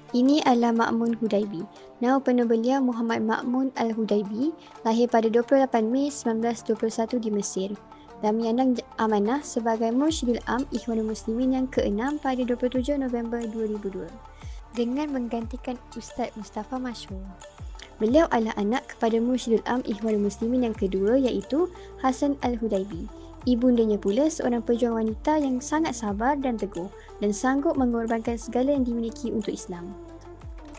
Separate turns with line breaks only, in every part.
Ini adalah Ma'mun Hudaibi. Nama penuh beliau Muhammad Ma'mun Al-Hudaibi, lahir pada 28 Mei 1921 di Mesir dan menyandang amanah sebagai Mursyidul Am Ikhwanul Muslimin yang ke-6 pada 27 November 2002 dengan menggantikan Ustaz Mustafa Masyhur. Beliau adalah anak kepada Mursyidul Am Ikhwanul Muslimin yang kedua iaitu Hasan Al-Hudaibi. Ibundanya pula seorang pejuang wanita yang sangat sabar dan teguh dan sanggup mengorbankan segala yang dimiliki untuk Islam.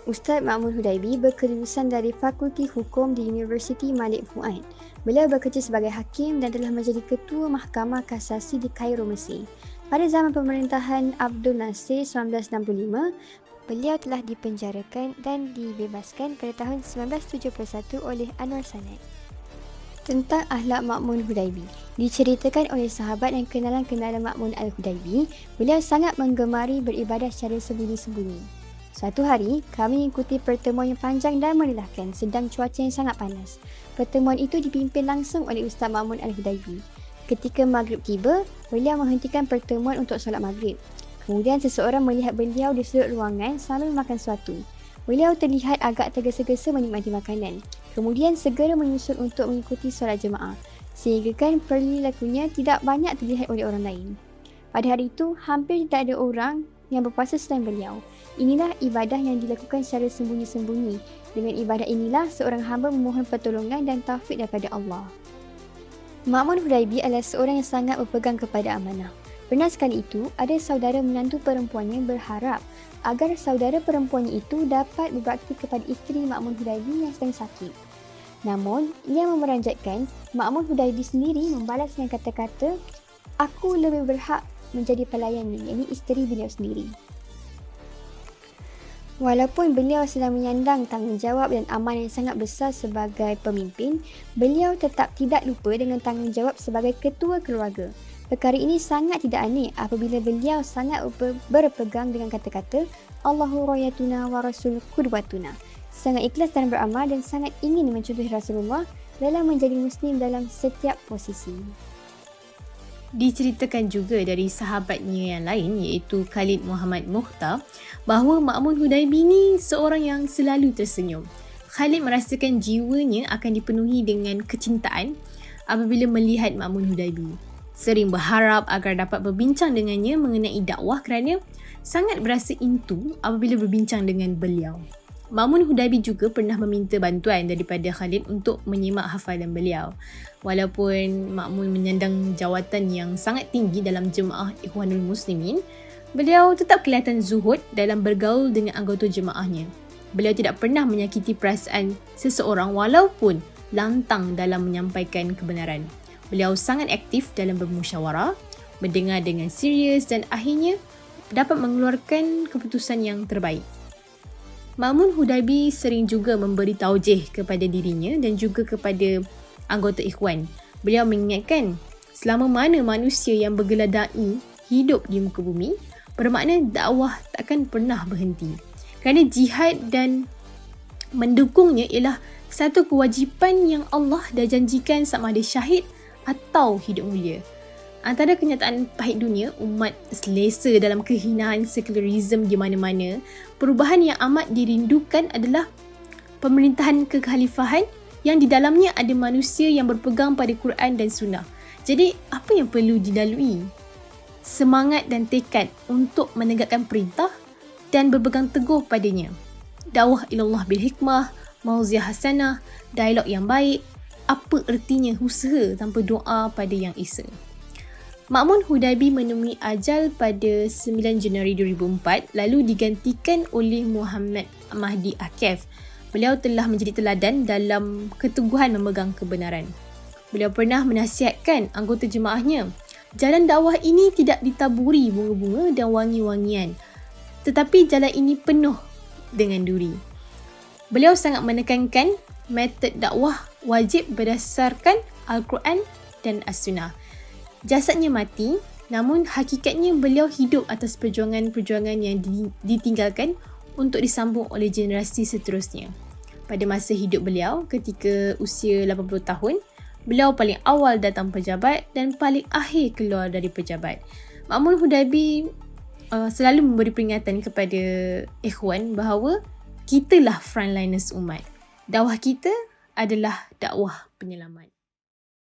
Ustaz Ma'mun Hudaibi berkelulusan dari Fakulti Hukum di Universiti Malik Fuad. Beliau bekerja sebagai hakim dan telah menjadi ketua Mahkamah Kasasi di Kairo, Mesir. Pada zaman pemerintahan Abdul Nasir 1965, beliau telah dipenjarakan dan dibebaskan pada tahun 1971 oleh Anwar Sadat. Tentang akhlak Ma'mun Hudaibi. Diceritakan oleh sahabat dan kenalan-kenalan Ma'mun Al-Hudaibi, beliau sangat menggemari beribadah secara sembunyi-sembunyi. Suatu hari, kami mengikuti pertemuan yang panjang dan melelahkan sedang cuaca yang sangat panas. Pertemuan itu dipimpin langsung oleh Ustaz Ma'mun Al-Hudaibi. Ketika maghrib tiba, beliau menghentikan pertemuan untuk solat maghrib. Kemudian seseorang melihat beliau di sudut ruangan sambil makan sesuatu. Beliau terlihat agak tergesa-gesa menikmati makanan. Kemudian segera menyusul untuk mengikuti solat jemaah. Sehingga kan perilakunya tidak banyak terlihat oleh orang lain. Pada hari itu, hampir tidak ada orang yang berpuasa selain beliau. Inilah ibadah yang dilakukan secara sembunyi-sembunyi. Dengan ibadah inilah seorang hamba memohon pertolongan dan taufik daripada Allah. Ma'mun Hudaibi adalah seorang yang sangat berpegang kepada amanah. Pernah sekali itu, ada saudara menantu perempuannya berharap agar saudara perempuannya itu dapat berbakti kepada isteri Ma'mun Hudaibi yang sedang sakit. Namun, yang memeranjatkan, Ma'mun Hudaibi sendiri membalas dengan kata-kata, "Aku lebih berhak menjadi pelayannya," yakni isteri beliau sendiri. Walaupun beliau sedang menyandang tanggungjawab dan amanah yang sangat besar sebagai pemimpin, beliau tetap tidak lupa dengan tanggungjawab sebagai ketua keluarga. Perkara ini sangat tidak aneh apabila beliau sangat berpegang dengan kata-kata Allahu rayatuna wa rasul qudwatuna. Sangat ikhlas dalam beramal dan sangat ingin mencontohi Rasulullah dalam menjadi Muslim dalam setiap posisi.
Diceritakan juga dari sahabatnya yang lain iaitu Khalid Muhammad Mukhtar bahawa Ma'mun Hudaibi ni seorang yang selalu tersenyum. Khalid merasakan jiwanya akan dipenuhi dengan kecintaan apabila melihat Ma'mun Hudaibi. Sering berharap agar dapat berbincang dengannya mengenai dakwah kerana sangat berasa intu apabila berbincang dengan beliau. Ma'mun Hudaibi juga pernah meminta bantuan daripada Khalid untuk menyimak hafalan beliau. Walaupun Ma'mun menyandang jawatan yang sangat tinggi dalam jemaah Ikhwanul Muslimin, beliau tetap kelihatan zuhud dalam bergaul dengan anggota jemaahnya. Beliau tidak pernah menyakiti perasaan seseorang walaupun lantang dalam menyampaikan kebenaran. Beliau sangat aktif dalam bermusyawarah, mendengar dengan serius dan akhirnya dapat mengeluarkan keputusan yang terbaik. Ma'mun Hudaibi sering juga memberi taujih kepada dirinya dan juga kepada anggota ikhwan. Beliau mengingatkan, selama mana manusia yang bergelar da'i hidup di muka bumi, bermakna dakwah takkan pernah berhenti. Kerana jihad dan mendukungnya ialah satu kewajipan yang Allah dah janjikan sama ada syahid atau hidup mulia. Antara kenyataan pahit dunia, umat selesa dalam kehinaan sekularisme di mana-mana, perubahan yang amat dirindukan adalah pemerintahan kekhalifahan yang di dalamnya ada manusia yang berpegang pada Quran dan Sunnah. Jadi, apa yang perlu dilalui? Semangat dan tekad untuk menegakkan perintah dan berpegang teguh padanya. Dakwah ilallah bil hikmah, mauziah hasanah, dialog yang baik. Apa ertinya usaha tanpa doa pada yang esa? Ma'mun Hudaibi menemui ajal pada 9 Januari 2004 lalu digantikan oleh Muhammad Mahdi Akif. Beliau telah menjadi teladan dalam keteguhan memegang kebenaran. Beliau pernah menasihatkan anggota jemaahnya, jalan dakwah ini tidak ditaburi bunga-bunga dan wangi-wangian, tetapi jalan ini penuh dengan duri. Beliau sangat menekankan metod dakwah wajib berdasarkan Al-Quran dan As-Sunnah. Jasadnya mati, namun hakikatnya beliau hidup atas perjuangan-perjuangan yang ditinggalkan untuk disambung oleh generasi seterusnya. Pada masa hidup beliau, ketika usia 80 tahun, beliau paling awal datang pejabat dan paling akhir keluar dari pejabat. Ma'mun Hudaibi selalu memberi peringatan kepada ikhwan bahawa kitalah frontliners umat. Dakwah kita adalah dakwah penyelamat.